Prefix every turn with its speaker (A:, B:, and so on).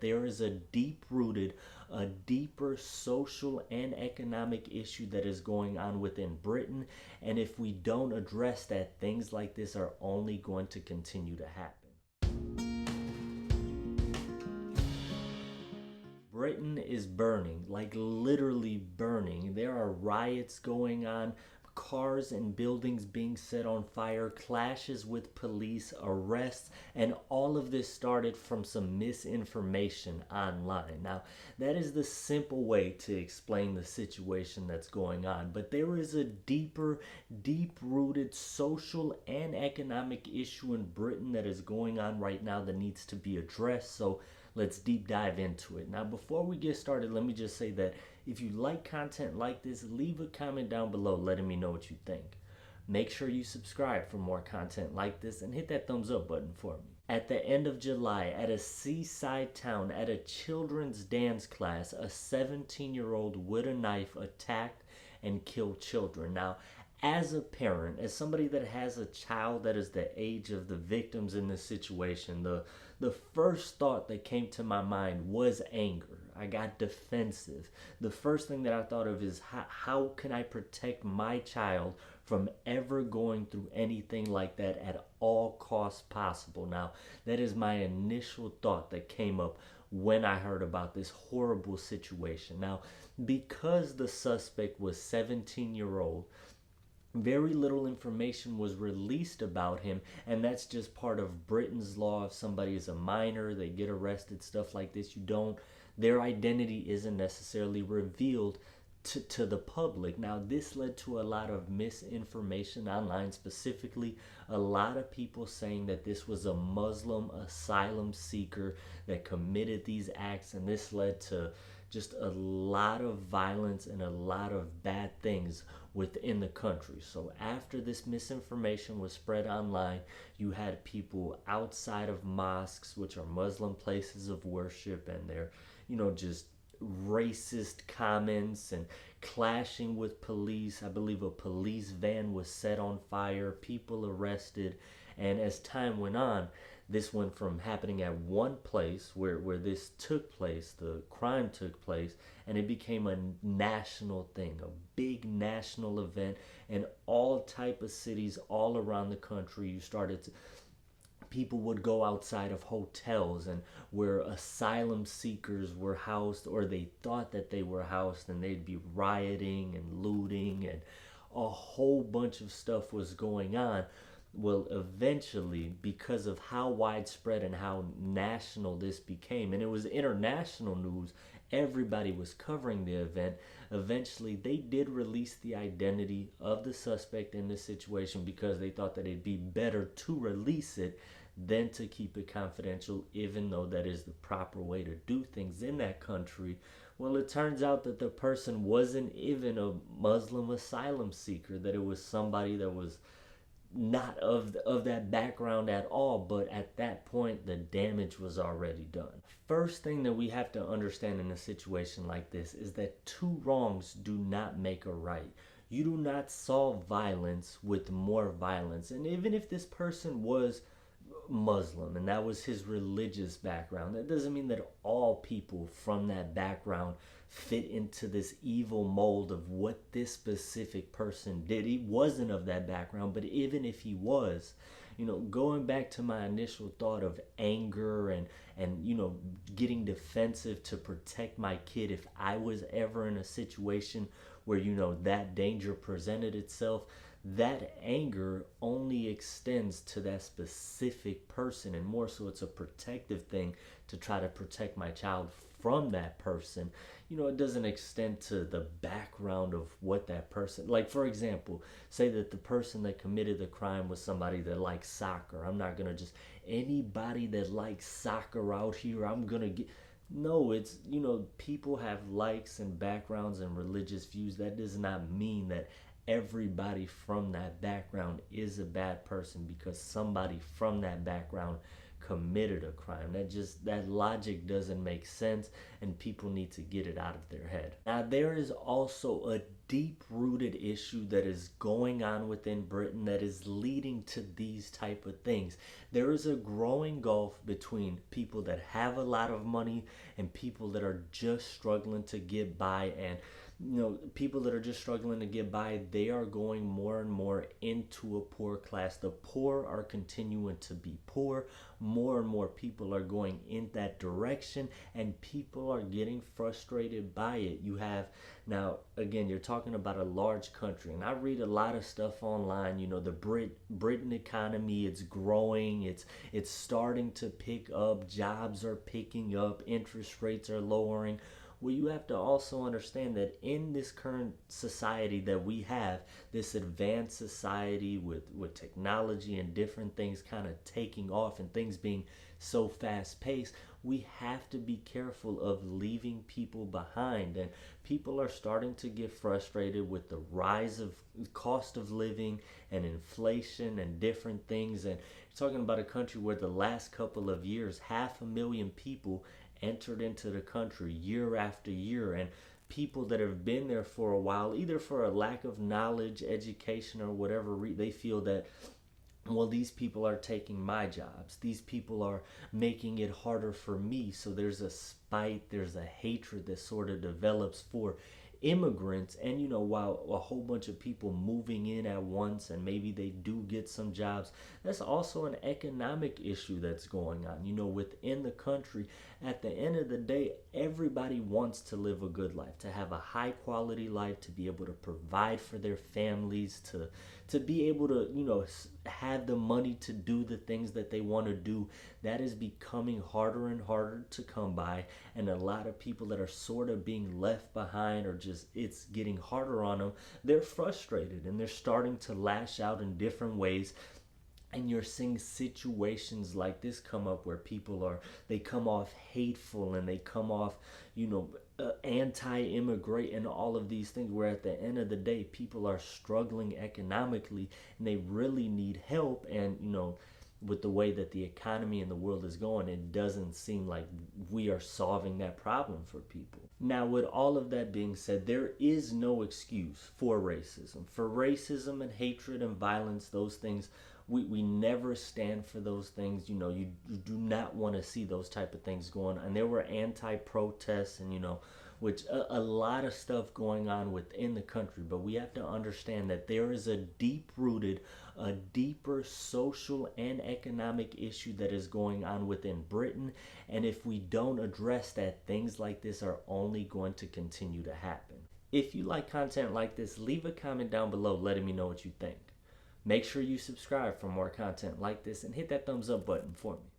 A: that there is a deeper social and economic issue that is going on within Britain. And if we don't address that, things like this are only going to continue to happen. Britain is burning, like literally burning. There are riots going on, cars and buildings being set on fire, clashes with police, arrests, and all of this started from some misinformation online. Now, that is the simple way to explain the situation that's going on, but there is a deep-rooted social and economic issue in Britain that is going on right now that needs to be addressed. So let's deep dive into it. Now, before we get started, let me just say that if you like content like this, leave a comment down below letting me know what you think. Make sure you subscribe for more content like this and hit that thumbs up button for me. At the end of July, at a seaside town, at a children's dance class, a 17-year-old with a knife attacked and killed children. Now, as a parent, as somebody that has a child that is the age of the victims in this situation, the first thought that came to my mind was anger. I got defensive. The first thing that I thought of is how can I protect my child from ever going through anything like that at all costs possible. Now, that is my initial thought that came up when I heard about this horrible situation. Now, because the suspect was 17-year-old, very little information was released about him, and that's just part of Britain's law. If somebody is a minor, they get arrested, stuff like this, their identity isn't necessarily revealed to the public. Now, this led to a lot of misinformation online, specifically a lot of people saying that this was a Muslim asylum seeker that committed these acts, and this led to just a lot of violence and a lot of bad things within the country. So after this misinformation was spread online, you had people outside of mosques, which are Muslim places of worship, and they're, just racist comments and clashing with police. I believe a police van was set on fire, people arrested, and as time went on, this went from happening at one place where this took place, the crime took place, and it became a national thing, a big national event, and all type of cities all around the country. People would go outside of hotels and where asylum seekers were housed, or they thought that they were housed, and they'd be rioting and looting, and a whole bunch of stuff was going on. Well, eventually, because of how widespread and how national this became, and it was international news, everybody was covering the event. Eventually, they did release the identity of the suspect in this situation because they thought that it'd be better to release it than to keep it confidential, even though that is the proper way to do things in that country. Well, it turns out that the person wasn't even a Muslim asylum seeker, that it was somebody that was not of that background at all, but at that point the damage was already done. First thing that we have to understand in a situation like this is that two wrongs do not make a right. You do not solve violence with more violence. And even if this person was Muslim and that was his religious background, that doesn't mean that all people from that background fit into this evil mold of what this specific person did. He wasn't of that background, but even if he was, going back to my initial thought of anger and getting defensive to protect my kid if I was ever in a situation where that danger presented itself, that anger only extends to that specific person, and more so it's a protective thing to try to protect my child from that person. It doesn't extend to the background of what that person, like for example, say that the person that committed the crime was somebody that likes soccer. I'm not gonna just anybody that likes soccer out here, I'm gonna get. No, it's, people have likes and backgrounds and religious views. That does not mean that everybody from that background is a bad person because somebody from that background committed a crime. That logic doesn't make sense, and people need to get it out of their head. Now, there is also a deep-rooted issue that is going on within Britain that is leading to these type of things. There is a growing gulf between people that have a lot of money and people that are just struggling to get by. And people that are just struggling to get by, they are going more and more into a poor class. The poor are continuing to be poor. More and more people are going in that direction, and people are getting frustrated by it. You have, now again, you're talking about a large country, and I read a lot of stuff online. The Britain economy, it's growing, it's starting to pick up, jobs are picking up, interest rates are lowering. Well, you have to also understand that in this current society that we have, this advanced society with technology and different things kind of taking off and things being so fast paced, we have to be careful of leaving people behind. And people are starting to get frustrated with the rise of cost of living and inflation and different things. And you're talking about a country where the last couple of years, 500,000 people entered into the country year after year, and people that have been there for a while, either for a lack of knowledge, education, or whatever, they feel that, well, these people are taking my jobs, these people are making it harder for me. So there's a spite, there's a hatred that sort of develops for immigrants. And while a whole bunch of people moving in at once and maybe they do get some jobs, that's also an economic issue that's going on within the country. At the end of the day, everybody wants to live a good life, to have a high quality life, to be able to provide for their families, to be able to have the money to do the things that they want to do. That is becoming harder and harder to come by, and a lot of people that are sort of being left behind, or just it's getting harder on them, they're frustrated and they're starting to lash out in different ways. And you're seeing situations like this come up where they come off hateful, and they come off anti-immigrant and all of these things, where at the end of the day people are struggling economically and they really need help. And with the way that the economy and the world is going, it doesn't seem like we are solving that problem for people. Now, with all of that being said, there is no excuse for racism. For racism and hatred and violence, those things, we never stand for those things. You do not want to see those type of things going on. And there were anti-protests and which a lot of stuff going on within the country. But we have to understand that there is a deeper social and economic issue that is going on within Britain. And if we don't address that, things like this are only going to continue to happen. If you like content like this, leave a comment down below letting me know what you think. Make sure you subscribe for more content like this and hit that thumbs up button for me.